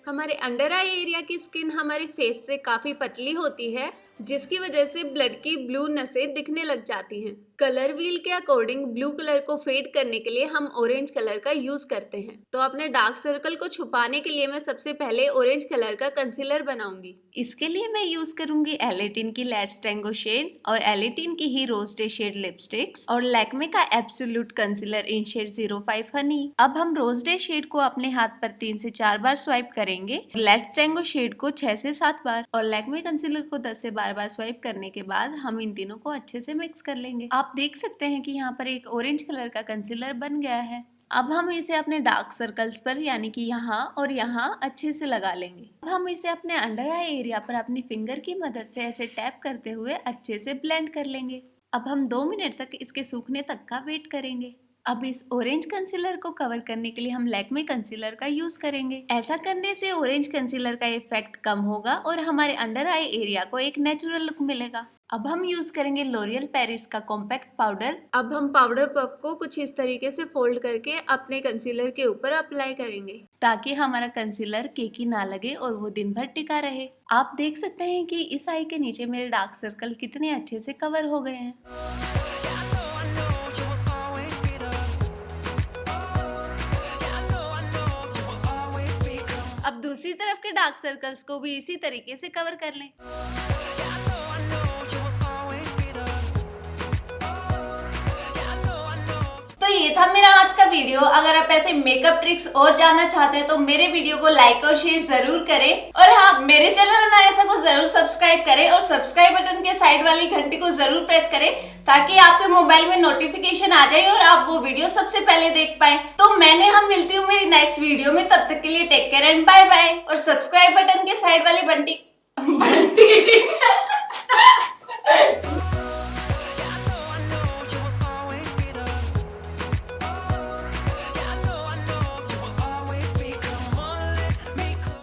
हमारे under eye area की skin हमारे फेस से काफी पतली होती है, जिसकी वजह से ब्लड की ब्लू नसें दिखने लग जाती हैं। कलर व्हील के अकॉर्डिंग ब्लू कलर को फेड करने के लिए हम ऑरेंज कलर का यूज करते हैं। तो अपने डार्क सर्कल को छुपाने के लिए मैं सबसे पहले ऑरेंज कलर का कंसीलर बनाऊंगी। इसके लिए मैं यूज करूंगी एलेटिन की लेट्स टैंगो शेड और एलेटिन की ही रोज डे शेड लिपस्टिक्स और लैक्मे का absolute concealer in shade 05 honey. अब हम रोज डे शेड को अपने हाथ पर 3 से 4 बार स्वाइप करेंगे, लेट्स टैंगो शेड को 6 से 7 बार और लैक्मे कंसीलर को 10 से 12 बार स्वाइप करने के बाद हम इन तीनों को अच्छे से मिक्स कर लेंगे। आप देख सकते हैं कि यहाँ पर एक ऑरेंज कलर का कंसीलर बन गया है। अब हम इसे अपने डार्क सर्कल्स पर यानी कि यहाँ और यहाँ अच्छे से लगा लेंगे। अब हम इसे अपने अंडर आई एरिया पर अपनी फिंगर की मदद से ऐसे टैप करते हुए अच्छे से ब्लेंड कर लेंगे। अब हम 2 मिनट तक इसके सूखने तक का वेट करेंगे। अब इस ऑरेंज कंसीलर को कवर करने के लिए हम लैक्मे कंसीलर का यूज करेंगे। ऐसा करने से ऑरेंज कंसीलर का इफेक्ट कम होगा और हमारे अंडर आई एरिया को एक नेचुरल लुक मिलेगा। अब हम यूज करेंगे लॉरियल पेरिस का कॉम्पैक्ट पाउडर। अब हम पाउडर पफ को कुछ इस तरीके से फोल्ड करके अपने कंसीलर के ऊपर अप्लाई करेंगे ताकि हमारा कंसीलर केकी ना लगे और वो दिन भर टिका रहे। आप देख सकते हैं कि इस आई के नीचे मेरे डार्क सर्कल कितने अच्छे से कवर हो गए हैं। अब दूसरी तरफ के डार्क सर्कल्स को भी इसी तरीके से कवर कर लें। तो ये था मेरा आज का वीडियो। अगर आप ऐसे मेकअप ट्रिक्स और जानना चाहते हैं तो मेरे वीडियो को लाइक और शेयर जरूर करें और हाँ, मेरे चैनल अनायासा को जरूर सब्सक्राइब करें और सब्सक्राइब बटन के साइड वाली घंटी को जरूर प्रेस करें ताकि आपके मोबाइल में नोटिफिकेशन आ जाए और आप वो वीडियो सबसे पहले देख पाए। तो हम मिलती हूँ मेरी नेक्स्ट वीडियो में, तब तक के लिए take care and bye bye. और सब्सक्राइब बटन के साइड वाली घंटी